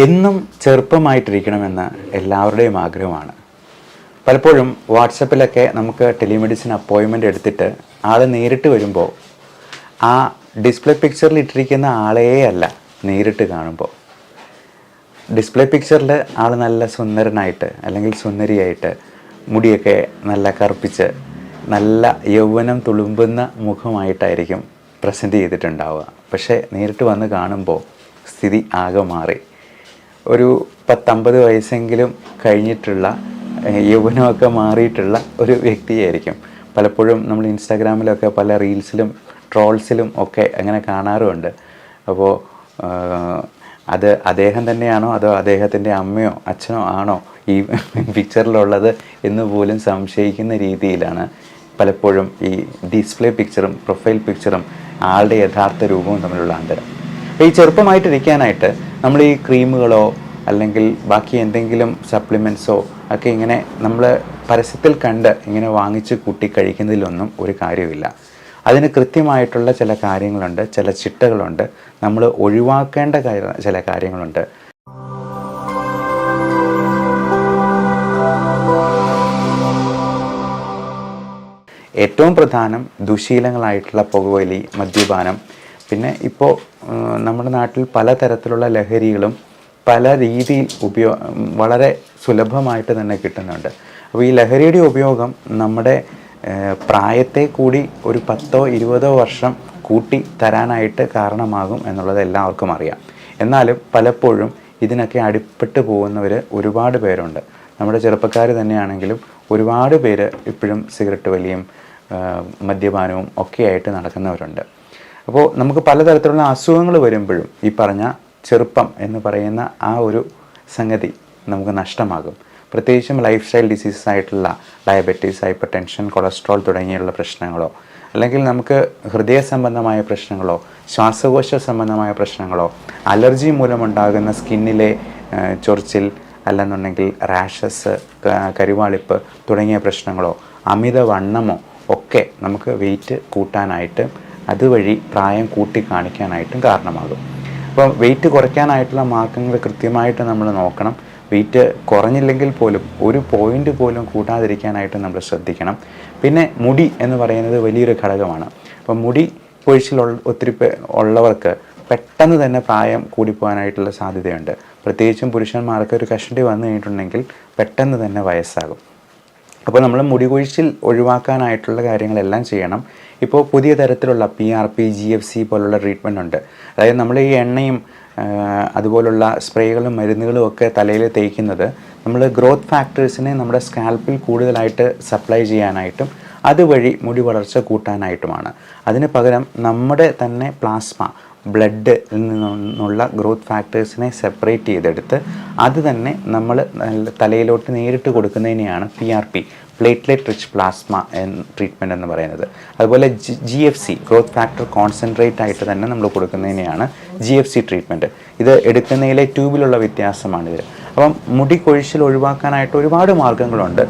എന്നും ചെറുപ്പമായിട്ടിരിക്കണമെന്ന് എല്ലാവരുടെയും ആഗ്രഹമാണ്. പലപ്പോഴും വാട്സപ്പിലൊക്കെ നമുക്ക് ടെലിമെഡിസിൻ അപ്പോയിൻമെൻ്റ് എടുത്തിട്ട് ആൾ നേരിട്ട് വരുമ്പോൾ ആ ഡിസ്പ്ലേ പിക്ചറിൽ ഇട്ടിരിക്കുന്ന ആളേ അല്ല നേരിട്ട് കാണുമ്പോൾ. ഡിസ്പ്ലേ പിക്ചറിൽ ആൾ നല്ല സുന്ദരനായിട്ട് അല്ലെങ്കിൽ സുന്ദരിയായിട്ട് മുടിയൊക്കെ നല്ല കറുപ്പിച്ച് നല്ല യൗവനം തുളുമ്പുന്ന മുഖമായിട്ടായിരിക്കും പ്രസൻറ്റ് ചെയ്തിട്ടുണ്ടാവുക. പക്ഷേ നേരിട്ട് വന്ന് കാണുമ്പോൾ സ്ഥിതി ആകെ മാറി. ഒരു 10-50 വയസ്സെങ്കിലും കഴിഞ്ഞിട്ടുള്ള യൗവനമൊക്കെ മാറിയിട്ടുള്ള ഒരു വ്യക്തിയായിരിക്കും. പലപ്പോഴും നമ്മൾ ഇൻസ്റ്റാഗ്രാമിലൊക്കെ പല റീൽസിലും ട്രോൾസിലും ഒക്കെ അങ്ങനെ കാണാറുമുണ്ട്. അപ്പോൾ അത് അദ്ദേഹം തന്നെയാണോ അതോ അദ്ദേഹത്തിൻ്റെ അമ്മയോ അച്ഛനോ ആണോ ഈ പിക്ചറിലുള്ളത് എന്ന് പോലും സംശയിക്കുന്ന രീതിയിലാണ് പലപ്പോഴും ഈ ഡിസ്പ്ലേ പിക്ചറും പ്രൊഫൈൽ പിക്ചറും ആളുടെ യഥാർത്ഥ രൂപവും തമ്മിലുള്ള അന്തരം. അപ്പോൾ ഈ ചെറുപ്പമായിട്ടിരിക്കാനായിട്ട് നമ്മൾ ഈ ക്രീമുകളോ അല്ലെങ്കിൽ ബാക്കി എന്തെങ്കിലും സപ്ലിമെൻറ്റ്സോ ഒക്കെ ഇങ്ങനെ നമ്മൾ പരസ്യത്തിൽ കണ്ട് ഇങ്ങനെ വാങ്ങിച്ച് കൂട്ടി കഴിക്കുന്നതിലൊന്നും ഒരു കാര്യമില്ല. അതിന് കൃത്യമായിട്ടുള്ള ചില കാര്യങ്ങളുണ്ട്, ചില ചിട്ടകളുണ്ട്, നമ്മൾ ഒഴിവാക്കേണ്ട ചില കാര്യങ്ങളുണ്ട്. ഏറ്റവും പ്രധാനം ദുശീലങ്ങളായിട്ടുള്ള പുകവലി, മദ്യപാനം, പിന്നെ ഇപ്പോൾ നമ്മുടെ നാട്ടിൽ പലതരത്തിലുള്ള ലഹരികളും പല രീതിയിൽ വളരെ സുലഭമായിട്ട് തന്നെ കിട്ടുന്നുണ്ട്. അപ്പോൾ ഈ ലഹരിയുടെ ഉപയോഗം നമ്മുടെ പ്രായത്തെ കൂടി ഒരു 10-20 വർഷം കൂട്ടി തരാനായിട്ട് കാരണമാകും എന്നുള്ളത് എല്ലാവർക്കും അറിയാം. എന്നാലും പലപ്പോഴും ഇതിനൊക്കെ അടിപ്പെട്ട് പോകുന്നവർ ഒരുപാട് പേരുണ്ട്. നമ്മുടെ ചെറുപ്പക്കാർ തന്നെയാണെങ്കിലും ഒരുപാട് പേര് ഇപ്പോഴും സിഗരറ്റ് വലിയും മദ്യപാനവും ഒക്കെയായിട്ട് നടക്കുന്നവരുണ്ട്. അപ്പോൾ നമുക്ക് പലതരത്തിലുള്ള അസുഖങ്ങൾ വരുമ്പോഴും ഈ പറഞ്ഞ ചെറുപ്പം എന്ന് പറയുന്ന ആ ഒരു സംഗതി നമുക്ക് നഷ്ടമാകും. പ്രത്യേകിച്ചും ലൈഫ് സ്റ്റൈൽ ഡിസീസസ് ആയിട്ടുള്ള ഡയബറ്റീസ്, ഹൈപ്പർ ടെൻഷൻ, കൊളസ്ട്രോൾ തുടങ്ങിയുള്ള പ്രശ്നങ്ങളോ അല്ലെങ്കിൽ നമുക്ക് ഹൃദയ സംബന്ധമായ പ്രശ്നങ്ങളോ ശ്വാസകോശ സംബന്ധമായ പ്രശ്നങ്ങളോ അലർജി മൂലമുണ്ടാകുന്ന സ്കിന്നിലെ ചൊറിച്ചിൽ അല്ലെന്നുണ്ടെങ്കിൽ റാഷസ്, കരുവാളിപ്പ് തുടങ്ങിയ പ്രശ്നങ്ങളോ അമിതവണ്ണമോ ഒക്കെ നമുക്ക് വെയിറ്റ് കൂട്ടാനായിട്ട് അതുവഴി പ്രായം കൂട്ടി കാണിക്കാനായിട്ടും കാരണമാകും. അപ്പോൾ വെയിറ്റ് കുറയ്ക്കാനായിട്ടുള്ള മാർഗങ്ങൾ കൃത്യമായിട്ട് നമ്മൾ നോക്കണം. വെയിറ്റ് കുറഞ്ഞില്ലെങ്കിൽ പോലും ഒരു പോയിൻ്റ് പോലും കൂട്ടാതിരിക്കാനായിട്ട് നമ്മൾ ശ്രദ്ധിക്കണം. പിന്നെ മുടി എന്ന് പറയുന്നത് വലിയൊരു ഘടകമാണ്. അപ്പം മുടി കൊഴിച്ചിൽ ഒത്തിരി ഉള്ളവർക്ക് പെട്ടെന്ന് തന്നെ പ്രായം കൂടിപ്പോകാനായിട്ടുള്ള സാധ്യതയുണ്ട്. പ്രത്യേകിച്ചും പുരുഷന്മാർക്ക് ഒരു കഷണ്ടി വന്നു കഴിഞ്ഞിട്ടുണ്ടെങ്കിൽ പെട്ടെന്ന് തന്നെ വയസ്സാകും. അപ്പോൾ നമ്മൾ മുടി കൊഴിച്ചിൽ ഒഴിവാക്കാനായിട്ടുള്ള കാര്യങ്ങളെല്ലാം ചെയ്യണം. ഇപ്പോൾ പുതിയ തരത്തിലുള്ള PRP, GFC പോലുള്ള ട്രീറ്റ്മെൻ്റ് ഉണ്ട്. അതായത് നമ്മൾ ഈ എണ്ണയും അതുപോലുള്ള സ്പ്രേകളും മരുന്നുകളും ഒക്കെ തലയിൽ തേക്കുന്നത് നമ്മൾ ഗ്രോത്ത് ഫാക്ടേഴ്സിനെ നമ്മുടെ സ്കാൽപ്പിൽ കൂടുതലായിട്ട് സപ്ലൈ ചെയ്യാനായിട്ടും അതുവഴി മുടി വളർച്ച കൂട്ടാനായിട്ടുമാണ്. അതിന് പകരം നമ്മുടെ തന്നെ പ്ലാസ്മ ബ്ലഡിൽ നിന്നുള്ള ഗ്രോത്ത് ഫാക്ടേഴ്സിനെ സെപ്പറേറ്റ് ചെയ്തെടുത്ത് അത് തന്നെ നമ്മൾ തലയിലോട്ട് നേരിട്ട് കൊടുക്കുന്നതിനെയാണ് PRP, platelet rich plasma treatment എന്ന് പറയുന്നത്. അതുപോലെ GFC, ഗ്രോത്ത് ഫാക്ടർ കോൺസെൻട്രേറ്റ് ആയിട്ട് തന്നെ നമ്മൾ കൊടുക്കുന്നതിനെയാണ് GFC ട്രീറ്റ്മെൻറ്റ്. ഇത് എടുക്കുന്നതിലെ ട്യൂബിലുള്ള വ്യത്യാസമാണിത്. അപ്പം മുടി കൊഴിച്ചിൽ ഒഴിവാക്കാനായിട്ട് ഒരുപാട് മാർഗ്ഗങ്ങളുണ്ട്.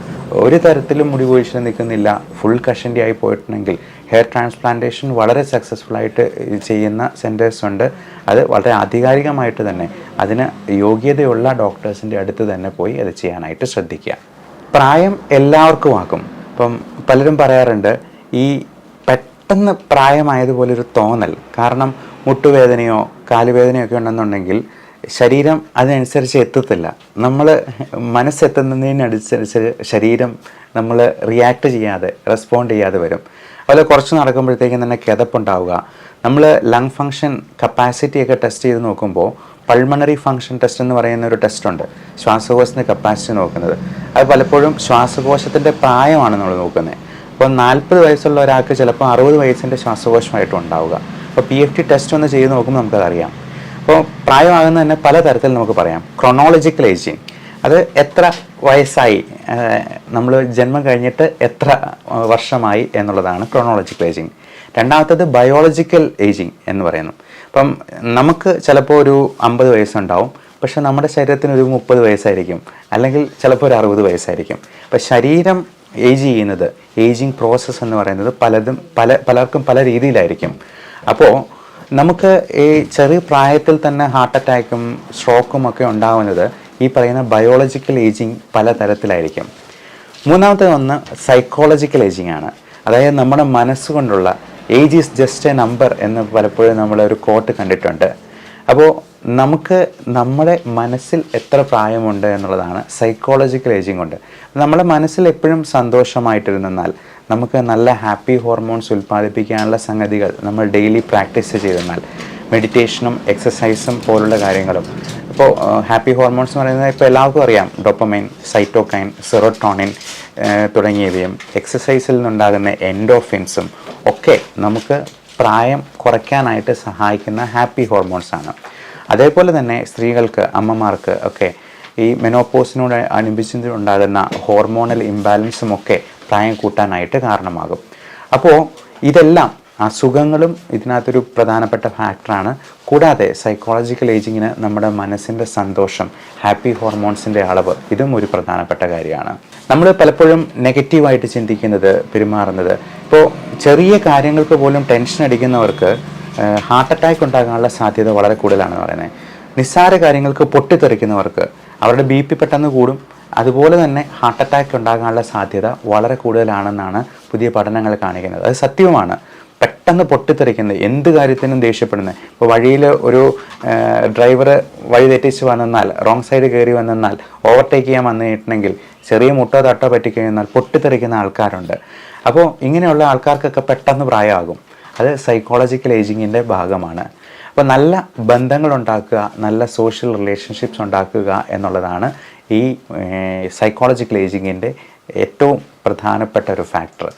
ഒരു തരത്തിലും മുടി കൊഴിച്ചിൽ നിൽക്കുന്നില്ല, ഫുൾ കഷണ്ടി ആയി പോയിട്ടുണ്ടെങ്കിൽ ഹെയർ ട്രാൻസ്പ്ലാന്റേഷൻ വളരെ സക്സസ്ഫുള്ളായിട്ട് ചെയ്യുന്ന സെൻറ്റേഴ്സ് ഉണ്ട്. അത് വളരെ ആധികാരികമായിട്ട് തന്നെ അതിന് യോഗ്യതയുള്ള ഡോക്ടേഴ്സിൻ്റെ അടുത്ത് തന്നെ പോയി അത് ചെയ്യാനായിട്ട് ശ്രദ്ധിക്കുക. പ്രായം എല്ലാവർക്കും ആക്കും. ഇപ്പം പലരും പറയാറുണ്ട് ഈ പെട്ടെന്ന് പ്രായമായതുപോലൊരു തോന്നൽ. കാരണം മുട്ടുവേദനയോ കാലുവേദനയോ ഒക്കെ ഉണ്ടെന്നുണ്ടെങ്കിൽ ശരീരം അതിനനുസരിച്ച് എത്തത്തില്ല. നമ്മൾ മനസ്സെത്തുന്നതിനനുസരിച്ച് ശരീരം നമ്മൾ റിയാക്ട് ചെയ്യാതെ റെസ്പോണ്ട് ചെയ്യാതെ വരും. അതുപോലെ കുറച്ച് നടക്കുമ്പോഴത്തേക്കും തന്നെ കിതപ്പുണ്ടാവുക. നമ്മൾ ലങ് ഫങ്ഷൻ കപ്പാസിറ്റിയൊക്കെ ടെസ്റ്റ് ചെയ്ത് നോക്കുമ്പോൾ പൾമണറി ഫങ്ഷൻ ടെസ്റ്റ് എന്ന് പറയുന്ന ഒരു ടെസ്റ്റുണ്ട്, ശ്വാസകോശത്തിൻ്റെ കപ്പാസിറ്റി നോക്കുന്നത്. അത് പലപ്പോഴും ശ്വാസകോശത്തിൻ്റെ പ്രായമാണ് നമ്മൾ നോക്കുന്നത്. അപ്പോൾ 40 വയസ്സുള്ള ഒരാൾക്ക് ചിലപ്പോൾ 60 വയസ്സിൻ്റെ ശ്വാസകോശമായിട്ടും ഉണ്ടാവുക. അപ്പോൾ PFT ടെസ്റ്റ് ഒന്ന് ചെയ്ത് നോക്കുമ്പോൾ നമുക്കതറിയാം. അപ്പോൾ പ്രായമാകുന്ന തന്നെ പലതരത്തിൽ നമുക്ക് പറയാം. ക്രോണോളജിക്കൽ ഏജിങ്, അത് എത്ര വയസ്സായി, നമ്മൾ ജന്മം കഴിഞ്ഞിട്ട് എത്ര വർഷമായി എന്നുള്ളതാണ് ക്രോണോളജിക്കൽ ഏജിങ്. രണ്ടാമത്തത് ബയോളജിക്കൽ ഏജിങ് എന്ന് പറയുന്നു. അപ്പം നമുക്ക് ചിലപ്പോൾ ഒരു 50 വയസ്സുണ്ടാവും, പക്ഷെ നമ്മുടെ ശരീരത്തിന് ഒരു 30 വയസ്സായിരിക്കും, അല്ലെങ്കിൽ ചിലപ്പോൾ ഒരു 60 വയസ്സായിരിക്കും. അപ്പം ശരീരം ഏജ് ചെയ്യുന്നത്, ഏജിങ് പ്രോസസ്സ് എന്ന് പറയുന്നത് പലർക്കും പല രീതിയിലായിരിക്കും. അപ്പോൾ നമുക്ക് ഈ ചെറിയ പ്രായത്തിൽ തന്നെ ഹാർട്ട് അറ്റാക്കും സ്ട്രോക്കും ഒക്കെ ഉണ്ടാകുന്നത് ഈ പറയുന്ന ബയോളജിക്കൽ ഏജിങ് പലതരത്തിലായിരിക്കും. മൂന്നാമത്തെ ഒന്ന് സൈക്കോളജിക്കൽ ഏജിങ് ആണ്. അതായത് നമ്മുടെ മനസ്സുകൊണ്ടുള്ള age is just a number എന്ന് പലപ്പോഴും നമ്മളൊരു കോട്ട് കണ്ടിട്ടുണ്ട്. അപ്പോൾ നമുക്ക് നമ്മുടെ മനസ്സിൽ എത്ര പ്രായമുണ്ട് എന്നുള്ളതാണ് സൈക്കോളജിക്കൽ ഏജിങ് കൊണ്ട്. നമ്മുടെ മനസ്സിൽ എപ്പോഴും സന്തോഷമായിട്ടിരുന്നാൽ, നമുക്ക് നല്ല ഹാപ്പി ഹോർമോൺസ് ഉൽപ്പാദിപ്പിക്കാനുള്ള സംഗതികൾ നമ്മൾ ഡെയിലി പ്രാക്ടീസ് ചെയ്തെന്നാൽ, മെഡിറ്റേഷനും എക്സസൈസും പോലുള്ള കാര്യങ്ങളും. ഇപ്പോൾ ഹാപ്പി ഹോർമോൺസ് എന്ന് പറയുന്നത് ഇപ്പോൾ എല്ലാവർക്കും അറിയാം, ഡോപ്പമൈൻ, സൈറ്റോകൈൻ, സെറോട്ടോണിൻ തുടങ്ങിയവയും എക്സസൈസിൽ നിന്നുണ്ടാകുന്ന എൻഡോർഫിൻസും ഒക്കെ നമുക്ക് പ്രായം കുറയ്ക്കാനായിട്ട് സഹായിക്കുന്ന ഹാപ്പി ഹോർമോൺസാണ്. അതേപോലെ തന്നെ സ്ത്രീകൾക്ക്, അമ്മമാർക്ക് ഒക്കെ ഈ മെനോപോസിനോട് അനുബന്ധിച്ചുണ്ടാകുന്ന ഹോർമോണൽ ഇംബാലൻസും ഒക്കെ പ്രായം കൂട്ടാനായിട്ട് കാരണമാകും. അപ്പോൾ ഇതെല്ലാം അസുഖങ്ങളും ഇതിനകത്തൊരു പ്രധാനപ്പെട്ട ഫാക്ടറാണ്. കൂടാതെ സൈക്കോളജിക്കൽ ഏജിങ്ങിന് നമ്മുടെ മനസ്സിൻ്റെ സന്തോഷം, ഹാപ്പി ഹോർമോൺസിൻ്റെ അളവ്, ഇതും ഒരു പ്രധാനപ്പെട്ട കാര്യമാണ്. നമ്മൾ പലപ്പോഴും നെഗറ്റീവായിട്ട് ചിന്തിക്കുന്നത്, പെരുമാറുന്നത്, ഇപ്പോൾ ചെറിയ കാര്യങ്ങൾക്ക് പോലും ടെൻഷൻ അടിക്കുന്നവർക്ക് ഹാർട്ട് അറ്റാക്ക് ഉണ്ടാകാനുള്ള സാധ്യത വളരെ കൂടുതലാണെന്ന് പറയുന്നത്. നിസ്സാര കാര്യങ്ങൾക്ക് പൊട്ടിത്തെറിക്കുന്നവർക്ക് അവരുടെ BP പെട്ടെന്ന് കൂടും. അതുപോലെ തന്നെ ഹാർട്ട് അറ്റാക്ക് ഉണ്ടാകാനുള്ള സാധ്യത വളരെ കൂടുതലാണെന്നാണ് പുതിയ പഠനങ്ങൾ കാണിക്കുന്നത്. അത് സത്യവുമാണ്. പെട്ടെന്ന് പൊട്ടിത്തെറിക്കുന്നത്, എന്ത് കാര്യത്തിനും ദേഷ്യപ്പെടുന്നത്. ഇപ്പോൾ വഴിയിൽ ഒരു ഡ്രൈവർ വഴി തെറ്റിച്ച് വന്നാൽ, റോങ് സൈഡ് കയറി വന്നാൽ, ഓവർടേക്ക് ചെയ്യാൻ വന്നിട്ടുണ്ടെങ്കിൽ ചെറിയ മുട്ടോ തട്ടോ പറ്റിക്കഴിഞ്ഞാൽ പൊട്ടിത്തെറിക്കുന്ന ആൾക്കാരുണ്ട്. അപ്പോൾ ഇങ്ങനെയുള്ള ആൾക്കാർക്കൊക്കെ പെട്ടെന്ന് പ്രായമാകും. അത് സൈക്കോളജിക്കൽ ഏജിങ്ങിൻ്റെ ഭാഗമാണ്. അപ്പോൾ നല്ല ബന്ധങ്ങൾ ഉണ്ടാക്കുക, നല്ല സോഷ്യൽ റിലേഷൻഷിപ്സ് ഉണ്ടാക്കുക എന്നുള്ളതാണ് ഈ സൈക്കോളജിക്കൽ ഏജിങ്ങിൻ്റെ ഏറ്റവും പ്രധാനപ്പെട്ട ഒരു ഫാക്ടർ.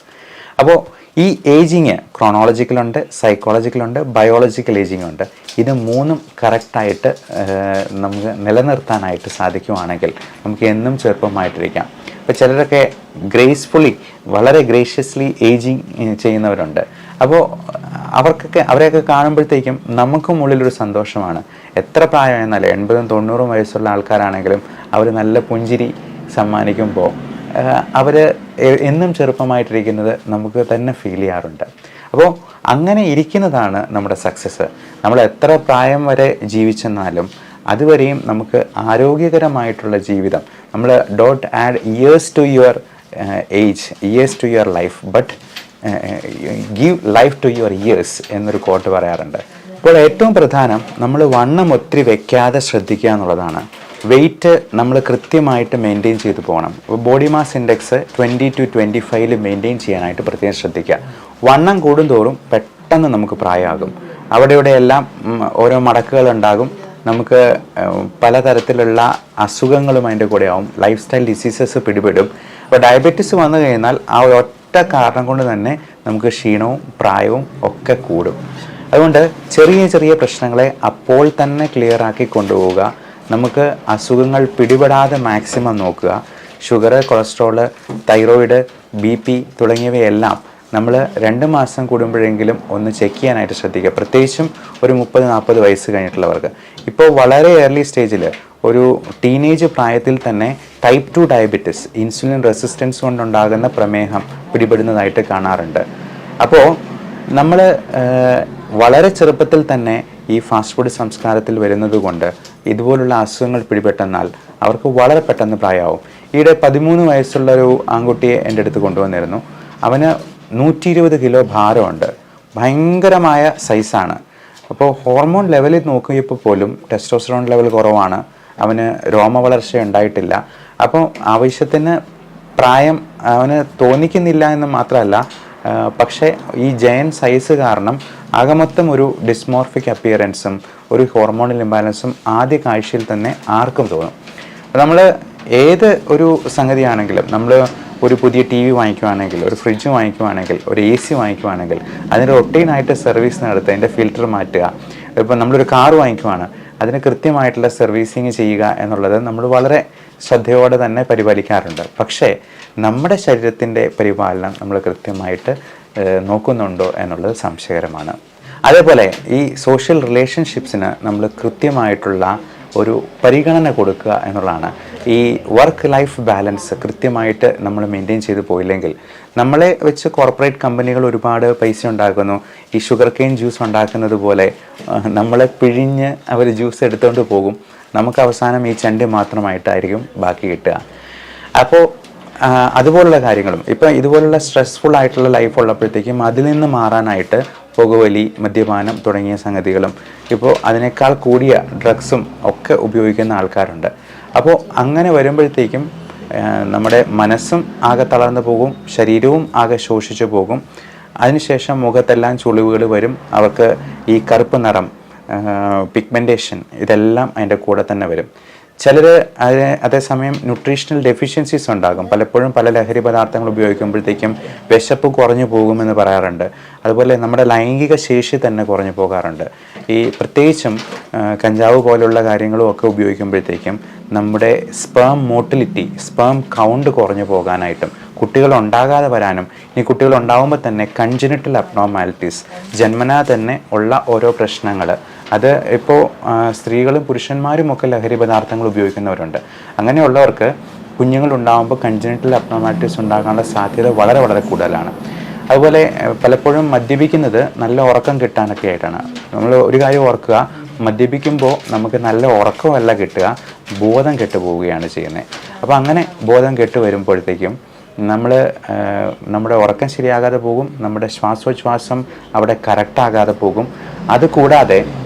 അപ്പോൾ ഈ ഏജിങ് ക്രോണോളജിക്കലുണ്ട്, സൈക്കോളജിക്കലുണ്ട്, ബയോളജിക്കൽ ഏജിങ് ഉണ്ട്. ഇത് മൂന്നും കറക്റ്റായിട്ട് നമുക്ക് നിലനിർത്താനായിട്ട് സാധിക്കുവാണെങ്കിൽ നമുക്ക് എന്നും ചെറുപ്പമായിട്ടിരിക്കാം. ഇപ്പോൾ ചിലരൊക്കെ ഗ്രേസ്ഫുള്ളി, വളരെ ഗ്രേഷ്യസ്ലി ഏജിങ് ചെയ്യുന്നവരുണ്ട്. അപ്പോൾ അവരെയൊക്കെ കാണുമ്പോഴത്തേക്കും നമുക്കും ഉള്ളിലൊരു സന്തോഷമാണ്. എത്ര പ്രായമായിരുന്നാലും 80 90 വയസ്സുള്ള ആൾക്കാരാണെങ്കിലും അവർ നല്ല പുഞ്ചിരി സമ്മാനിക്കുമ്പോൾ അവർ എന്നും ചെറുപ്പമായിട്ടിരിക്കുന്നത് നമുക്ക് തന്നെ ഫീൽ ചെയ്യാറുണ്ട്. അപ്പോൾ അങ്ങനെ ഇരിക്കുന്നതാണ് നമ്മുടെ സക്സസ്. നമ്മൾ എത്ര പ്രായം വരെ ജീവിച്ചെന്നാലും അതുവരെയും നമുക്ക് ആരോഗ്യകരമായിട്ടുള്ള ജീവിതം, നമ്മൾ don't add years to your age, years to your life, but give life to your years എന്നൊരു കോട്ട് പറയാറുണ്ട്. ഇപ്പോൾ ഏറ്റവും പ്രധാനം നമ്മൾ വണ്ണം ഒത്തിരി വെക്കാതെ ശ്രദ്ധിക്കുക എന്നുള്ളതാണ്. വെയിറ്റ് നമ്മൾ കൃത്യമായിട്ട് മെയിൻറ്റെയിൻ ചെയ്തു പോകണം. Body mass index 20 to 25 maintain ചെയ്യാനായിട്ട് പ്രത്യേകം ശ്രദ്ധിക്കുക. വണ്ണം കൂടുന്തോറും പെട്ടെന്ന് നമുക്ക് പ്രായമാകും. അവിടെ ഇവിടെയെല്ലാം ഓരോ മടക്കുകൾ ഉണ്ടാകും. നമുക്ക് പലതരത്തിലുള്ള അസുഖങ്ങളും അതിൻ്റെ കൂടെ ആവും. ലൈഫ് സ്റ്റൈൽ ഡിസീസസ് പിടിപെടും. അപ്പോൾ ഡയബറ്റീസ് വന്നു കഴിഞ്ഞാൽ ആ ഒറ്റ കാരണം കൊണ്ട് തന്നെ നമുക്ക് ക്ഷീണവും പ്രായവും ഒക്കെ കൂടും. അതുകൊണ്ട് ചെറിയ ചെറിയ പ്രശ്നങ്ങളെ അപ്പോൾ തന്നെ ക്ലിയർ ആക്കി കൊണ്ടുപോവുക. നമുക്ക് അസുഖങ്ങൾ പിടിപെടാതെ മാക്സിമം നോക്കുക. ഷുഗർ, കൊളസ്ട്രോള്, തൈറോയിഡ്, BP തുടങ്ങിയവയെല്ലാം നമ്മൾ 2 മാസം കൂടുമ്പോഴെങ്കിലും ഒന്ന് ചെക്ക് ചെയ്യാനായിട്ട് ശ്രദ്ധിക്കുക. പ്രത്യേകിച്ചും ഒരു 30-40 വയസ്സ് കഴിഞ്ഞിട്ടുള്ളവർക്ക്. ഇപ്പോൾ വളരെ ഏർലി സ്റ്റേജിൽ, ഒരു ടീനേജ് പ്രായത്തിൽ തന്നെ ടൈപ്പ് 2 ഡയബറ്റിസ്, ഇൻസുലിൻ റെസിസ്റ്റൻസ് കൊണ്ടുണ്ടാകുന്ന പ്രമേഹം പിടിപെടുന്നതായിട്ട് കാണാറുണ്ട്. അപ്പോൾ നമ്മൾ വളരെ ചെറുപ്പത്തിൽ തന്നെ ഈ ഫാസ്റ്റ് ഫുഡ് സംസ്കാരത്തിൽ വരുന്നത് കൊണ്ട് ഇതുപോലുള്ള അസുഖങ്ങൾ പിടിപെട്ടെന്നാൽ അവർക്ക് വളരെ പെട്ടെന്ന് പ്രായമാവും. ഈയിടെ 13 വയസ്സുള്ളൊരു ആൺകുട്ടിയെ എൻ്റെ അടുത്ത് കൊണ്ടുവന്നിരുന്നു. അവന് 120 കിലോ ഭാരമുണ്ട്. ഭയങ്കരമായ സൈസാണ്. അപ്പോൾ ഹോർമോൺ ലെവലിൽ നോക്കിയപ്പോൾ പോലും ടെസ്റ്റോസ്റ്ററോൺ ലെവൽ കുറവാണ്. അവന് രോമവളർച്ച ഉണ്ടായിട്ടില്ല. അപ്പോൾ ആവശ്യത്തിന് പ്രായം അവന് തോന്നിക്കുന്നില്ല എന്ന് മാത്രമല്ല, പക്ഷേ ഈ ജയൻറ്റ് സൈസ് കാരണം ആകമൊത്തം ഒരു ഡിസ്മോർഫിക് അപ്പിയറൻസും ഒരു ഹോർമോണൽ ഇംബാലൻസും ആദ്യ കാഴ്ചയിൽ തന്നെ ആർക്കും തോന്നും. നമ്മൾ ഏത് ഒരു സംഗതിയാണെങ്കിലും, നമ്മൾ ഒരു പുതിയ TV വാങ്ങിക്കുവാണെങ്കിൽ, ഒരു ഫ്രിഡ്ജ് വാങ്ങിക്കുവാണെങ്കിൽ, ഒരു AC വാങ്ങിക്കുവാണെങ്കിൽ അതിന് റൊട്ടീനായിട്ട് സർവീസ് നടത്തുക, അതിൻ്റെ ഫിൽറ്റർ മാറ്റുക. ഇപ്പോൾ നമ്മളൊരു കാർ വാങ്ങിക്കുവാണ്, അതിന് കൃത്യമായിട്ടുള്ള സർവീസിങ് ചെയ്യുക എന്നുള്ളത് നമ്മൾ വളരെ ശ്രദ്ധയോടെ തന്നെ പരിപാലിക്കാറുണ്ട്. പക്ഷേ നമ്മുടെ ശരീരത്തിൻ്റെ പരിപാലനം നമ്മൾ കൃത്യമായിട്ട് നോക്കുന്നുണ്ടോ എന്നുള്ളത് സംശയകരമാണ്. അതേപോലെ ഈ സോഷ്യൽ റിലേഷൻഷിപ്സിന് നമ്മൾ കൃത്യമായിട്ടുള്ള ഒരു പരിഗണന കൊടുക്കുക എന്നുള്ളതാണ്. ഈ വർക്ക് ലൈഫ് ബാലൻസ് കൃത്യമായിട്ട് നമ്മൾ മെയിൻറ്റെയിൻ ചെയ്ത് പോയില്ലെങ്കിൽ നമ്മളെ വെച്ച് കോർപ്പറേറ്റ് കമ്പനികൾ ഒരുപാട് പൈസ ഉണ്ടാക്കുന്നു. ഈ ഷുഗർ കെയിൻ ജ്യൂസ് ഉണ്ടാക്കുന്നത് പോലെ നമ്മളെ പിഴിഞ്ഞ് അവർ ജ്യൂസ് എടുത്തുകൊണ്ട് പോകും. നമുക്ക് അവസാനം ഈ ചണ്ടി മാത്രമായിട്ടായിരിക്കും ബാക്കി കിട്ടുക. അപ്പോൾ അതുപോലുള്ള കാര്യങ്ങളും ഇപ്പോൾ ഇതുപോലുള്ള സ്ട്രെസ്ഫുൾ ആയിട്ടുള്ള ലൈഫ് ഉള്ളപ്പോഴത്തേക്കും അതിൽ നിന്ന് മാറാനായിട്ട് പുകവലി, മദ്യപാനം തുടങ്ങിയ സംഗതികളും ഇപ്പോൾ അതിനേക്കാൾ കൂടിയ ഡ്രഗ്സും ഒക്കെ ഉപയോഗിക്കുന്ന ആൾക്കാരുണ്ട്. അപ്പോൾ അങ്ങനെ വരുമ്പോഴത്തേക്കും നമ്മുടെ മനസ്സും ആകെ തളർന്നു പോകും, ശരീരവും ആകെ ശോഷിച്ചു പോകും. അതിനുശേഷം മുഖത്തെല്ലാം ചുളിവുകൾ വരും. അവർക്ക് ഈ കറുപ്പ് നിറം, പിഗ്മെൻറ്റേഷൻ ഇതെല്ലാം അതിൻ്റെ കൂടെ തന്നെ വരും. ചിലർ അതേസമയം ന്യൂട്രീഷണൽ ഡെഫിഷ്യൻസീസ് ഉണ്ടാകും. പലപ്പോഴും പല ലഹരി പദാർത്ഥങ്ങൾ ഉപയോഗിക്കുമ്പോഴത്തേക്കും വിശപ്പ് കുറഞ്ഞു പോകുമെന്ന് പറയാറുണ്ട്. അതുപോലെ നമ്മുടെ ലൈംഗിക ശേഷി തന്നെ കുറഞ്ഞു പോകാറുണ്ട്. ഈ പ്രത്യേകിച്ചും കഞ്ചാവ് പോലുള്ള കാര്യങ്ങളും ഒക്കെ ഉപയോഗിക്കുമ്പോഴത്തേക്കും നമ്മുടെ സ്പേം മോട്ടിലിറ്റി, സ്പേം കൗണ്ട് കുറഞ്ഞു പോകാനായിട്ടും കുട്ടികൾ ഉണ്ടാകാതെ വരാനും, ഈ കുട്ടികൾ ഉണ്ടാകുമ്പോൾ തന്നെ കൺജനിറ്റൽ അബ്നോർമാലിറ്റീസ്, ജന്മനാ തന്നെ ഉള്ള ഓരോ പ്രശ്നങ്ങൾ, അത് ഇപ്പോൾ സ്ത്രീകളും പുരുഷന്മാരും ഒക്കെ ലഹരി പദാർത്ഥങ്ങൾ ഉപയോഗിക്കുന്നവരുണ്ട്. അങ്ങനെയുള്ളവർക്ക് കുഞ്ഞുങ്ങളുണ്ടാകുമ്പോൾ കൺജനിറ്റൽ അബ്നോർമാലിറ്റീസ് ഉണ്ടാകാനുള്ള സാധ്യത വളരെ വളരെ കൂടുതലാണ്. അതുപോലെ പലപ്പോഴും മദ്യപിക്കുന്നത് നല്ല ഉറക്കം കിട്ടാനൊക്കെ ആയിട്ടാണ്. നമ്മൾ ഒരു കാര്യം ഓർക്കുക, മദ്യപിക്കുമ്പോൾ നമുക്ക് നല്ല ഉറക്കമല്ല കിട്ടുക, ബോധം കെട്ടുപോവുകയാണ് ചെയ്യുന്നത്. അപ്പോൾ അങ്ങനെ ബോധം കെട്ട് വരുമ്പോഴത്തേക്കും നമ്മുടെ ഉറക്കം ശരിയാകാതെ പോകും, നമ്മുടെ ശ്വാസോച്ഛ്വാസം അവിടെ കറക്റ്റാകാതെ പോകും. അതുകൂടാതെ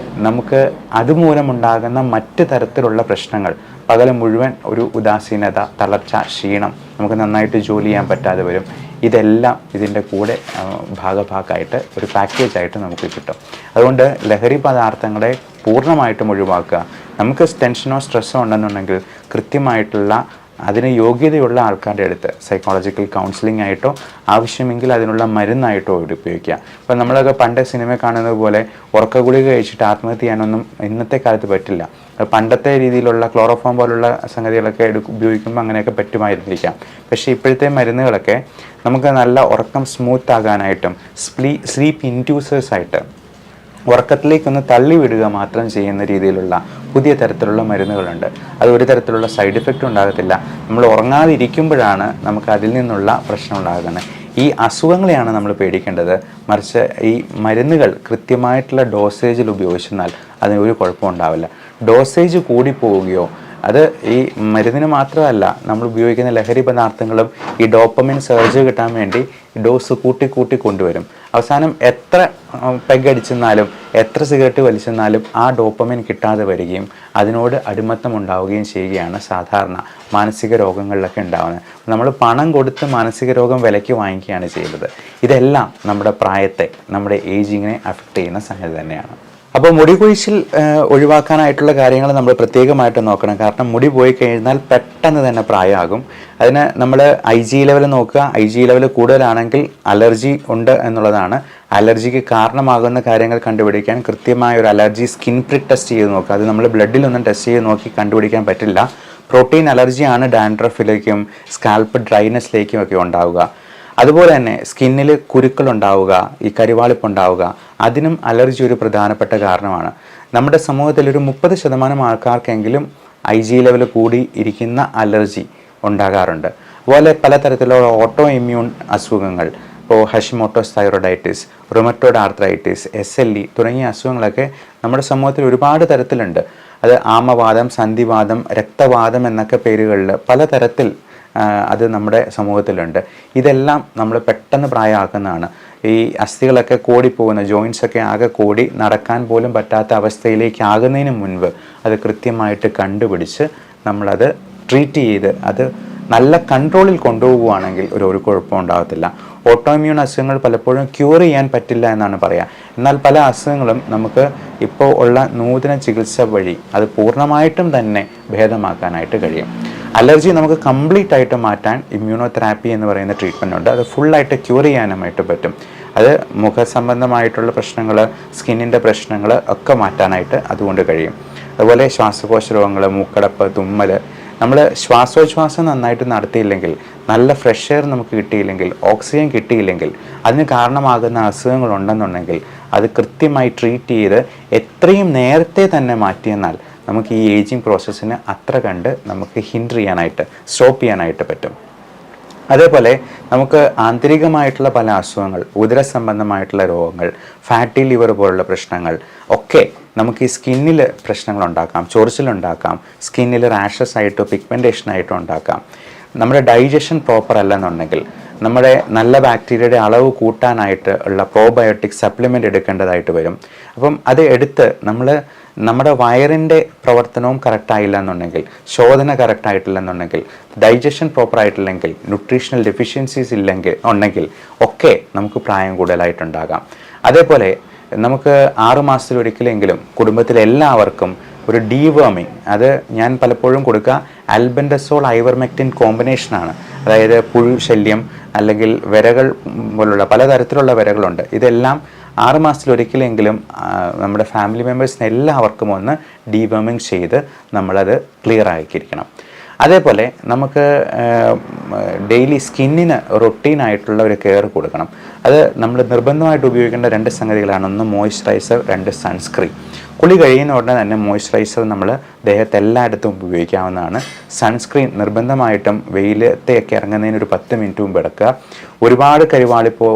നമുക്ക് അതുമൂലമുണ്ടാകുന്ന മറ്റ് തരത്തിലുള്ള പ്രശ്നങ്ങൾ, പകൽ മുഴുവൻ ഒരു ഉദാസീനത, തളർച്ച, ക്ഷീണം, നമുക്ക് നന്നായിട്ട് ജോലി ചെയ്യാൻ പറ്റാതെ വരും. ഇതെല്ലാം ഇതിൻ്റെ കൂടെ ഭാഗമായിട്ട് ഒരു പാക്കേജായിട്ട് നമുക്ക് കിട്ടും. അതുകൊണ്ട് ലഹരി പദാർത്ഥങ്ങളെ പൂർണ്ണമായിട്ടും ഒഴിവാക്കുക. നമുക്ക് ടെൻഷനോ സ്ട്രെസ്സോ ഉണ്ടെന്നുണ്ടെങ്കിൽ കൃത്യമായിട്ടുള്ള അതിന് യോഗ്യതയുള്ള ആൾക്കാരുടെ അടുത്ത് സൈക്കോളജിക്കൽ കൗൺസിലിംഗ് ആയിട്ടോ ആവശ്യമെങ്കിൽ അതിനുള്ള മരുന്നായിട്ടോ ഉപയോഗിക്കുക. ഇപ്പോൾ നമ്മളൊക്കെ പണ്ട് സിനിമ കാണുന്നത് പോലെ ഉറക്ക ഗുളിക കഴിച്ചിട്ട് ആത്മഹത്യ ചെയ്യാനൊന്നും ഇന്നത്തെ കാലത്ത് പറ്റില്ല. പണ്ടത്തെ രീതിയിലുള്ള ക്ലോറോഫോം പോലുള്ള സംഗതികളൊക്കെ ഉപയോഗിക്കുമ്പോൾ അങ്ങനെയൊക്കെ പറ്റുമായിരുന്നിരിക്കാം. പക്ഷേ ഇപ്പോഴത്തെ മരുന്നുകളൊക്കെ നമുക്ക് നല്ല ഉറക്കം സ്മൂത്ത് ആകാനായിട്ടും സ്ലീപ്പ് ഇൻഡ്യൂസേഴ്സായിട്ട് ഉറക്കത്തിലേക്കൊന്ന് തള്ളിവിടുക മാത്രം ചെയ്യുന്ന രീതിയിലുള്ള പുതിയ തരത്തിലുള്ള മരുന്നുകളുണ്ട്. അത് ഒരു തരത്തിലുള്ള സൈഡ് എഫക്റ്റ് ഉണ്ടാകത്തില്ല. നമ്മൾ ഉറങ്ങാതിരിക്കുമ്പോഴാണ് നമുക്ക് അതിൽ നിന്നുള്ള പ്രശ്നം ഉണ്ടാകുന്നത്. ഈ അസുഖങ്ങളെയാണ് നമ്മൾ പേടിക്കേണ്ടത്. മറിച്ച് ഈ മരുന്നുകൾ കൃത്യമായിട്ടുള്ള ഡോസേജിൽ ഉപയോഗിച്ചെന്നാൽ അതിന് ഒരു കുഴപ്പം ഉണ്ടാവില്ല. ഡോസേജ് കൂടിപ്പോവുകയോ, അത് ഈ മരുന്നിന് മാത്രമല്ല, നമ്മൾ ഉപയോഗിക്കുന്ന ലഹരി പദാർത്ഥങ്ങളും ഈ ഡോപ്പമിൻ സർജ് കിട്ടാൻ വേണ്ടി ഡോസ് കൂട്ടി കൊണ്ടുവരും. അവസാനം എത്ര പെഗടിച്ചെന്നാലും എത്ര സിഗരറ്റ് വലിച്ചെന്നാലും ആ ഡോപ്പമിൻ കിട്ടാതെ വരികയും അതിനോട് അടിമത്തം ഉണ്ടാവുകയും ചെയ്യുകയാണ് സാധാരണ മാനസിക രോഗങ്ങളിലൊക്കെ ഉണ്ടാകുന്നത്. നമ്മൾ പണം കൊടുത്ത് മാനസിക രോഗം വിലയ്ക്ക് വാങ്ങിക്കുകയാണ് ചെയ്യുന്നത്. ഇതെല്ലാം നമ്മുടെ പ്രായത്തെ, നമ്മുടെ ഏജിങ്ങിനെ അഫക്റ്റ് ചെയ്യുന്ന സംഗതി തന്നെയാണ്. അപ്പോൾ മുടി കൊഴിച്ചിൽ ഒഴിവാക്കാനായിട്ടുള്ള കാര്യങ്ങൾ നമ്മൾ പ്രത്യേകമായിട്ട് നോക്കണം. കാരണം മുടി പോയി കഴിഞ്ഞാൽ പെട്ടെന്ന് തന്നെ പ്രായമാകും. അതിന് നമ്മൾ IG ലെവൽ നോക്കുക. IG ലെവൽ കൂടുതലാണെങ്കിൽ അലർജി ഉണ്ട് എന്നുള്ളതാണ്. അലർജിക്ക് കാരണമാകുന്ന കാര്യങ്ങൾ കണ്ടുപിടിക്കാൻ കൃത്യമായ ഒരു അലർജി സ്കിൻ പ്രിക്ക് ടെസ്റ്റ് ചെയ്ത് നോക്കുക. അത് നമ്മൾ ബ്ലഡിലൊന്നും ടെസ്റ്റ് ചെയ്ത് നോക്കി കണ്ടുപിടിക്കാൻ പറ്റില്ല. പ്രോട്ടീൻ അലർജിയാണ് ഡാൻഡ്രഫിലേക്കും സ്കാൽപ്പ് ഡ്രൈനെസ്സിലേക്കും ഒക്കെ ഉണ്ടാവുക. അതുപോലെ തന്നെ സ്കിന്നിൽ കുരുക്കളുണ്ടാവുക, ഈ കരിവാളിപ്പുണ്ടാവുക, അതിനും അലർജി ഒരു പ്രധാനപ്പെട്ട കാരണമാണ്. നമ്മുടെ സമൂഹത്തിൽ ഒരു 30% ആൾക്കാർക്കെങ്കിലും IG ലെവൽ കൂടി ഇരിക്കുന്ന അലർജി ഉണ്ടാകാറുണ്ട്. അതുപോലെ പലതരത്തിലുള്ള ഓട്ടോ ഇമ്മ്യൂൺ അസുഖങ്ങൾ, ഇപ്പോൾ Hashimoto's thyroiditis, rheumatoid arthritis, SLE തുടങ്ങിയ അസുഖങ്ങളൊക്കെ നമ്മുടെ സമൂഹത്തിൽ ഒരുപാട് തരത്തിലുണ്ട്. അത് ആമവാദം, സന്ധിവാദം, രക്തവാദം എന്നൊക്കെ പേരുകളിൽ പലതരത്തിൽ അത് നമ്മുടെ സമൂഹത്തിലുണ്ട്. ഇതെല്ലാം നമ്മൾ പെട്ടെന്ന് പ്രായമാക്കുന്നതാണ്. ഈ അസ്ഥികളൊക്കെ കോടിപ്പോകുന്ന, ജോയിൻസൊക്കെ ആകെ കോടി നടക്കാൻ പോലും പറ്റാത്ത അവസ്ഥയിലേക്ക് ആകുന്നതിന് മുൻപ് അത് കൃത്യമായിട്ട് കണ്ടുപിടിച്ച് നമ്മളത് ട്രീറ്റ് ചെയ്ത് അത് നല്ല കൺട്രോളിൽ കൊണ്ടുപോകുകയാണെങ്കിൽ ഒരു കുഴപ്പം ഉണ്ടാകത്തില്ല. ഓട്ടോ ഇമ്മ്യൂൺ അസുഖങ്ങൾ പലപ്പോഴും ക്യൂർ ചെയ്യാൻ പറ്റില്ല എന്നാണ് പറയുക. എന്നാൽ പല അസുഖങ്ങളും നമുക്ക് ഇപ്പോൾ ഉള്ള നൂതന ചികിത്സ വഴി അത് പൂർണ്ണമായിട്ടും തന്നെ ഭേദമാക്കാനായിട്ട് കഴിയും. അലർജി നമുക്ക് കംപ്ലീറ്റ് ആയിട്ട് മാറ്റാൻ ഇമ്മ്യൂണോതെറാപ്പി എന്ന് പറയുന്ന ട്രീറ്റ്മെൻ്റ് ഉണ്ട്. അത് ഫുള്ളായിട്ട് ക്യൂർ ചെയ്യാനുമായിട്ട് പറ്റും. അത് മുഖസംബന്ധമായിട്ടുള്ള പ്രശ്നങ്ങൾ, സ്കിന്നിൻ്റെ പ്രശ്നങ്ങൾ ഒക്കെ മാറ്റാനായിട്ട് അതുകൊണ്ട് കഴിയും. അതുപോലെ ശ്വാസകോശ രോഗങ്ങൾ, മൂക്കടപ്പ്, തുമ്മൽ, നമ്മൾ ശ്വാസോച്ഛ്വാസം നന്നായിട്ട് നടത്തിയില്ലെങ്കിൽ, നല്ല ഫ്രഷ് എയർ നമുക്ക് കിട്ടിയില്ലെങ്കിൽ, ഓക്സിജൻ കിട്ടിയില്ലെങ്കിൽ, അതിന് കാരണമാകുന്ന അസുഖങ്ങളുണ്ടെന്നുണ്ടെങ്കിൽ അത് കൃത്യമായി ട്രീറ്റ് ചെയ്ത് എത്രയും നേരത്തെ തന്നെ മാറ്റിയെന്നാൽ നമുക്ക് ഈ ഏജിങ് പ്രോസസ്സിന് അത്ര കണ്ട് നമുക്ക് ഹിൻഡർ ചെയ്യാനായിട്ട്, സ്റ്റോപ്പ് ചെയ്യാനായിട്ട് പറ്റും. അതേപോലെ നമുക്ക് ആന്തരികമായിട്ടുള്ള പല അസുഖങ്ങൾ, ഉദര സംബന്ധമായിട്ടുള്ള രോഗങ്ങൾ, ഫാറ്റി ലിവർ പോലുള്ള പ്രശ്നങ്ങൾ ഒക്കെ നമുക്ക് ഈ സ്കിന്നിൽ പ്രശ്നങ്ങൾ ഉണ്ടാക്കാം, ചൊറിച്ചിലുണ്ടാക്കാം, സ്കിന്നിൽ റാഷസ് ആയിട്ടോ പിഗ്മെൻറ്റേഷൻ ആയിട്ടോ ഉണ്ടാക്കാം. നമ്മുടെ ഡൈജഷൻ പ്രോപ്പർ അല്ലെന്നുണ്ടെങ്കിൽ നമ്മുടെ നല്ല ബാക്ടീരിയയുടെ അളവ് കൂട്ടാനായിട്ട് ഉള്ള പ്രോബയോട്ടിക് സപ്ലിമെൻ്റ് എടുക്കേണ്ടതായിട്ട് വരും. അപ്പം അത് എടുത്ത് നമ്മുടെ വയറിൻ്റെ പ്രവർത്തനവും കറക്റ്റായില്ല എന്നുണ്ടെങ്കിൽ, ശോധന കറക്റ്റായിട്ടില്ലെന്നുണ്ടെങ്കിൽ, ഡൈജഷൻ പ്രോപ്പർ ആയിട്ടില്ലെങ്കിൽ, ന്യൂട്രീഷണൽ ഡെഫിഷ്യൻസീസ് ഉണ്ടെങ്കിൽ ഒക്കെ നമുക്ക് പ്രായം കൂടുതലായിട്ടുണ്ടാകാം. അതേപോലെ നമുക്ക് 6 മാസത്തിലൊരിക്കലെങ്കിലും കുടുംബത്തിലെ എല്ലാവർക്കും ഒരു ഡീവേമിങ്, അത് ഞാൻ പലപ്പോഴും കൊടുക്കുക ആൽബൻഡസോൾ ഐവർമെക്റ്റിൻ കോമ്പിനേഷനാണ്. അതായത് പുഴു ശല്യം അല്ലെങ്കിൽ വിരകൾ പോലുള്ള പലതരത്തിലുള്ള വിരകളുണ്ട്. ഇതെല്ലാം 6 മാസത്തിലൊരിക്കലെങ്കിലും നമ്മുടെ ഫാമിലി മെമ്പേഴ്സിന് എല്ലാവർക്കും ഒന്ന് ഡീവേമിങ് ചെയ്ത് നമ്മളത് ക്ലിയർ ആക്കിയിരിക്കണം. അതേപോലെ നമുക്ക് ഡെയിലി സ്കിന്നിന് റൊട്ടീനായിട്ടുള്ള ഒരു കെയർ കൊടുക്കണം. അത് നമ്മൾ നിർബന്ധമായിട്ട് ഉപയോഗിക്കേണ്ട 2 സംഗതികളാണ്. ഒന്ന് മോയ്സ്ചറൈസർ, 2 സൺസ്ക്രീൻ. കുളി കഴിയുന്ന ഉടനെ തന്നെ മോയ്സ്ചറൈസർ നമ്മൾ ദേഹത്ത് എല്ലായിടത്തും ഉപയോഗിക്കാവുന്നതാണ്. സൺസ്ക്രീൻ നിർബന്ധമായിട്ടും വെയിലത്തെയൊക്കെ ഇറങ്ങുന്നതിന് ഒരു 10 മിനിറ്റ് മുമ്പ് എടുക്കുക. ഒരുപാട് കരിവാളിപ്പോ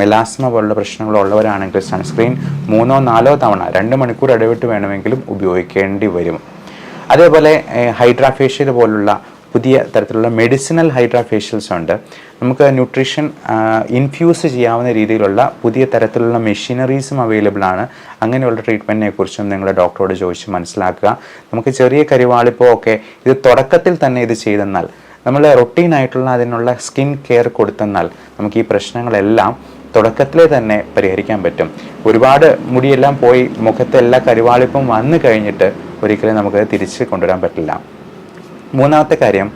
മെലാസ്മ പോലുള്ള പ്രശ്നങ്ങളുള്ളവരാണെങ്കിൽ സൺസ്ക്രീൻ 3-4 തവണ 2 മണിക്കൂർ ഇടവിട്ട് വേണമെങ്കിലും ഉപയോഗിക്കേണ്ടി വരും. അതേപോലെ ഹൈഡ്രാഫേഷ്യൽ പോലുള്ള പുതിയ തരത്തിലുള്ള മെഡിസിനൽ ഹൈഡ്രാഫേഷ്യൽസ് ഉണ്ട്. നമുക്ക് ന്യൂട്രീഷൻ ഇൻഫ്യൂസ് ചെയ്യാവുന്ന രീതിയിലുള്ള പുതിയ തരത്തിലുള്ള മെഷീനറീസും അവൈലബിൾ ആണ്. അങ്ങനെയുള്ള ട്രീറ്റ്മെൻറ്റിനെ കുറിച്ചും നിങ്ങളുടെ ഡോക്ടറോട് ചോദിച്ച് മനസ്സിലാക്കുക. നമുക്ക് ചെറിയ കരിവാളിപ്പോ ഒക്കെ ഇത് തുടക്കത്തിൽ തന്നെ ഇത് ചെയ്തെന്നാൽ, നമ്മൾ റൊട്ടീനായിട്ടുള്ള അതിനുള്ള സ്കിൻ കെയർ കൊടുത്തെന്നാൽ നമുക്ക് ഈ പ്രശ്നങ്ങളെല്ലാം തുടക്കത്തിലെ തന്നെ പരിഹരിക്കാൻ പറ്റും. ഒരുപാട് മുടിയെല്ലാം പോയി മുഖത്തെ എല്ലാ കരിവാളിപ്പും വന്നു കഴിഞ്ഞിട്ട് ഒരിക്കലും നമുക്ക് തിരിച്ച് കൊണ്ടുവരാൻ പറ്റില്ല. മൂന്നാമത്തെ കാര്യം,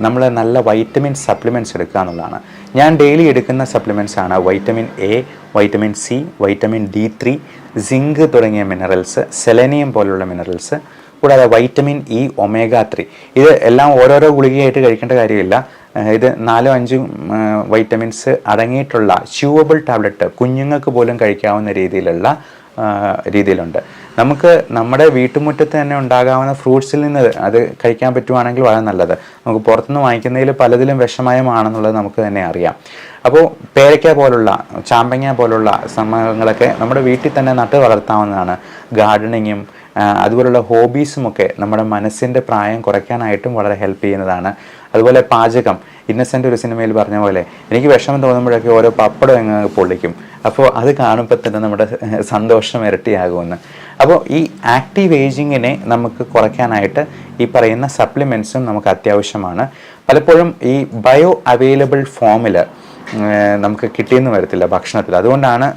നമ്മൾ നല്ല വൈറ്റമിൻ സപ്ലിമെൻറ്റ്സ് എടുക്കുക എന്നുള്ളതാണ്. ഞാൻ ഡെയിലി എടുക്കുന്ന സപ്ലിമെൻറ്റ്സ് ആണ് vitamin A, vitamin C, vitamin D3, zinc തുടങ്ങിയ മിനറൽസ്, സെലനിയം പോലുള്ള മിനറൽസ്, കൂടാതെ വൈറ്റമിൻ ഇ, ഒമേഗ 3. ഇത് എല്ലാം ഓരോരോ ഗുളികയായിട്ട് കഴിക്കേണ്ട കാര്യമില്ല. ഇത് 4-5 വൈറ്റമിൻസ് അടങ്ങിയിട്ടുള്ള ച്യൂവബിൾ ടാബ്ലറ്റ് കുഞ്ഞുങ്ങൾക്ക് പോലും കഴിക്കാവുന്ന രീതിയിലുണ്ട്. നമുക്ക് നമ്മുടെ വീട്ടുമുറ്റത്ത് തന്നെ ഉണ്ടാകാവുന്ന ഫ്രൂട്ട്സിൽ നിന്ന് അത് കഴിക്കാൻ പറ്റുവാണെങ്കിൽ വളരെ നല്ലത്. നമുക്ക് പുറത്തുനിന്ന് വാങ്ങിക്കുന്നതിൽ പലതിലും വിഷമയമാണെന്നുള്ളത് നമുക്ക് തന്നെ അറിയാം. അപ്പോൾ പേരയ്ക്ക പോലുള്ള, ചാമ്പങ്ങ പോലുള്ള സംഭവങ്ങളൊക്കെ നമ്മുടെ വീട്ടിൽ തന്നെ നട്ട് വളർത്താവുന്നതാണ്. ഗാർഡനിങ്ങും അതുപോലുള്ള ഹോബീസുമൊക്കെ നമ്മുടെ മനസ്സിൻ്റെ പ്രായം കുറയ്ക്കാനായിട്ടും വളരെ ഹെൽപ്പ് ചെയ്യുന്നതാണ്. അതുപോലെ പാചകം, ഇന്നസെൻ്റ് ഒരു സിനിമയിൽ പറഞ്ഞ പോലെ എനിക്ക് വിഷമം തോന്നുമ്പോഴൊക്കെ ഓരോ പപ്പടം അങ്ങ് പൊള്ളിക്കും. അപ്പോൾ അത് കാണുമ്പോൾ തന്നെ നമ്മുടെ സന്തോഷം ഇരട്ടിയാകുമെന്ന്. അപ്പോൾ ഈ ആക്റ്റീവ് ഏജിങ്ങിനെ നമുക്ക് കുറയ്ക്കാനായിട്ട് ഈ പറയുന്ന സപ്ലിമെൻറ്റ്സും നമുക്ക് അത്യാവശ്യമാണ്. പലപ്പോഴും ഈ ബയോ അവൈലബിൾ ഫോമിൽ നമുക്ക് കിട്ടിയെന്ന് വരത്തില്ല ഭക്ഷണത്തിൽ. അതുകൊണ്ടാണ്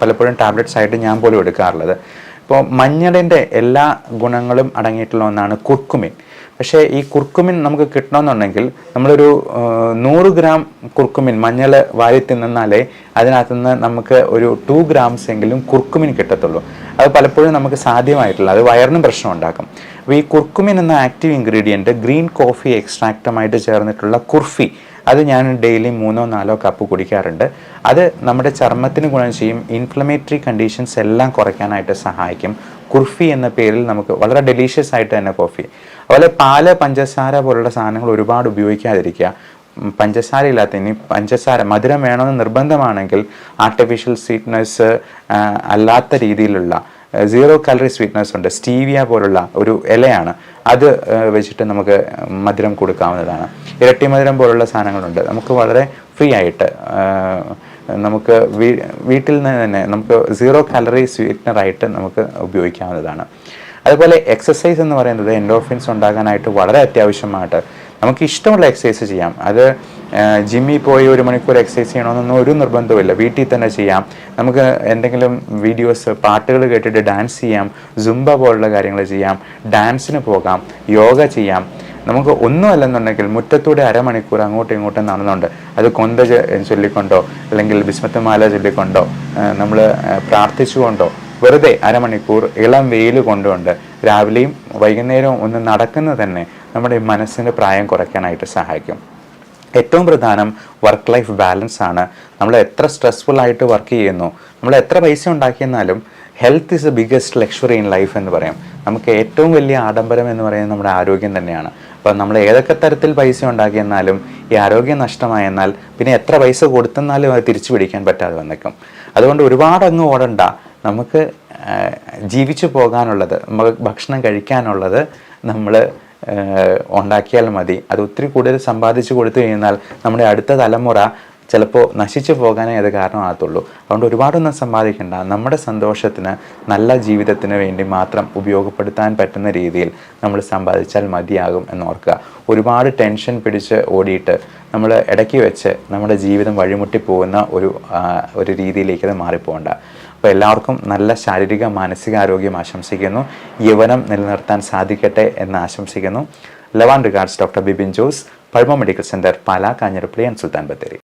പലപ്പോഴും ടാബ്ലറ്റ്സ് ആയിട്ട് ഞാൻ പോലും എടുക്കാറുള്ളത്. ഇപ്പോൾ മഞ്ഞളിൻ്റെ എല്ലാ ഗുണങ്ങളും അടങ്ങിയിട്ടുള്ള ഒന്നാണ് കുർക്കുമിൻ. പക്ഷേ ഈ കുർക്കുമിൻ നമുക്ക് കിട്ടണമെന്നുണ്ടെങ്കിൽ നമ്മളൊരു 100 ഗ്രാം കുർക്കുമിൻ മഞ്ഞൾ വാരി തിന്നാലേ അതിനകത്തുനിന്ന് നമുക്ക് ഒരു 2 ഗ്രാംസ് എങ്കിലും കുർക്കുമിൻ കിട്ടത്തുള്ളൂ. അത് പലപ്പോഴും നമുക്ക് സാധ്യമായിട്ടില്ല. അത് വയറിനും പ്രശ്നം ഉണ്ടാക്കും. അപ്പോൾ ഈ കുർക്കുമിൻ എന്ന ആക്റ്റീവ് ഇൻഗ്രീഡിയൻറ്റ് ഗ്രീൻ കോഫി എക്സ്ട്രാക്റ്റുമായിട്ട് ചേർന്നിട്ടുള്ള കുർഫി, അത് ഞാൻ ഡെയിലി 3-4 കപ്പ് കുടിക്കാറുണ്ട്. അത് നമ്മുടെ ചർമ്മത്തിന് ഗുണം ചെയ്യും. ഇൻഫ്ലമേറ്ററി കണ്ടീഷൻസ് എല്ലാം കുറയ്ക്കാനായിട്ട് സഹായിക്കും. കുർഫി എന്ന പേരിൽ നമുക്ക് വളരെ ഡെലീഷ്യസ് ആയിട്ട് തന്നെ കോഫി. അതുപോലെ പാല്, പഞ്ചസാര പോലുള്ള സാധനങ്ങൾ ഒരുപാട് ഉപയോഗിക്കാതിരിക്കുക. പഞ്ചസാര ഇല്ലാത്ത, ഇനി പഞ്ചസാര മധുരം വേണമെന്ന് നിർബന്ധമാണെങ്കിൽ ആർട്ടിഫിഷ്യൽ സ്വീറ്റ്നസ് അല്ലാത്ത രീതിയിലുള്ള 0 കാലറി സ്വീറ്റ്നസ് ഉണ്ട്. സ്റ്റീവിയ പോലുള്ള ഒരു ഇലയാണ്, അത് വെച്ചിട്ട് നമുക്ക് മധുരം കൊടുക്കാവുന്നതാണ്. ഇരട്ടി മധുരം പോലുള്ള സാധനങ്ങളുണ്ട്. നമുക്ക് വളരെ ഫ്രീ ആയിട്ട് നമുക്ക് വീട്ടിൽ നിന്ന് തന്നെ നമുക്ക് 0 കാലറി സ്വീറ്റ്നറായിട്ട് നമുക്ക് ഉപയോഗിക്കാവുന്നതാണ്. അതുപോലെ എക്സസൈസ് എന്ന് പറയുന്നത് എൻഡോർഫിൻസ് ഉണ്ടാകാനായിട്ട് വളരെ അത്യാവശ്യമായിട്ട് നമുക്ക് ഇഷ്ടമുള്ള എക്സസൈസ് ചെയ്യാം. അത് ജിമ്മിൽ പോയി 1 മണിക്കൂർ എക്സസൈസ് ചെയ്യണമെന്നൊന്നും ഒരു നിർബന്ധമില്ല. വീട്ടിൽ തന്നെ ചെയ്യാം. നമുക്ക് എന്തെങ്കിലും വീഡിയോസ്, പാട്ടുകൾ കേട്ടിട്ട് ഡാൻസ് ചെയ്യാം. സുംബ പോലുള്ള കാര്യങ്ങൾ ചെയ്യാം. ഡാൻസിന് പോകാം. യോഗ ചെയ്യാം. നമുക്ക് ഒന്നും അല്ലെന്നുണ്ടെങ്കിൽ മുറ്റത്തൂടെ അരമണിക്കൂർ അങ്ങോട്ടും ഇങ്ങോട്ടും നടന്നുകൊണ്ട്, അത് കൊന്ത ചൊല്ലിക്കൊണ്ടോ അല്ലെങ്കിൽ ബിസ്മത്തുമാല ചൊല്ലിക്കൊണ്ടോ നമ്മൾ പ്രാർത്ഥിച്ചുകൊണ്ടോ വെറുതെ അരമണിക്കൂർ ഇളം വെയിൽ കൊണ്ടുകൊണ്ട് രാവിലെയും വൈകുന്നേരവും ഒന്ന് നടക്കുന്നത് തന്നെ നമ്മുടെ മനസ്സിൻ്റെ പ്രായം കുറയ്ക്കാനായിട്ട് സഹായിക്കും. ഏറ്റവും പ്രധാനം വർക്ക് ലൈഫ് ബാലൻസ് ആണ്. നമ്മൾ എത്ര സ്ട്രെസ്ഫുൾ ആയിട്ട് വർക്ക് ചെയ്യുന്നു, നമ്മൾ എത്ര പൈസ ഉണ്ടാക്കിയെന്നാലും health is the biggest luxury in life എന്ന് പറയാം. നമുക്ക് ഏറ്റവും വലിയ ആഡംബരം എന്ന് പറയുന്നത് നമ്മുടെ ആരോഗ്യം തന്നെയാണ്. അപ്പോൾ നമ്മൾ ഏതൊക്കെ തരത്തിൽ പൈസ ഉണ്ടാക്കിയെന്നാലും ഈ ആരോഗ്യം നഷ്ടമായെന്നാൽ പിന്നെ എത്ര പൈസ കൊടുത്തെന്നാലും അത് തിരിച്ചു പിടിക്കാൻ പറ്റാതെ വന്നേക്കും. അതുകൊണ്ട് ഒരുപാട് അങ്ങ് ഓടണ്ട. നമുക്ക് ജീവിച്ചു പോകാനുള്ളത്, ഭക്ഷണം കഴിക്കാനുള്ളത് നമ്മൾ ഉണ്ടാക്കിയാൽ മതി. അത് ഒത്തിരി കൂടുതൽ സമ്പാദിച്ചു കൊടുത്തു കഴിഞ്ഞാൽ നമ്മുടെ അടുത്ത തലമുറ ചിലപ്പോൾ നശിച്ചു പോകാനേ അത് കാരണമാകത്തുള്ളൂ. അതുകൊണ്ട് ഒരുപാടൊന്നും സമ്പാദിക്കേണ്ട. നമ്മുടെ സന്തോഷത്തിന്, നല്ല ജീവിതത്തിന് വേണ്ടി മാത്രം ഉപയോഗപ്പെടുത്താൻ പറ്റുന്ന രീതിയിൽ നമ്മൾ സമ്പാദിച്ചാൽ മതിയാകും എന്നോർക്കുക. ഒരുപാട് ടെൻഷൻ പിടിച്ച് ഓടിയിട്ട് നമ്മൾ ഇടയ്ക്ക് വെച്ച് നമ്മുടെ ജീവിതം വഴിമുട്ടി പോകുന്ന ഒരു രീതിയിലേക്ക് അത് മാറിപ്പോകണ്ട. അപ്പോൾ എല്ലാവർക്കും നല്ല ശാരീരിക മാനസികാരോഗ്യം ആശംസിക്കുന്നു. യൗവനം നിലനിർത്താൻ സാധിക്കട്ടെ എന്ന് ആശംസിക്കുന്നു. Love and regards doctor Bibin Jose, Pazhama medical centre, Pala, Kanjirappally and Sultan Bathery.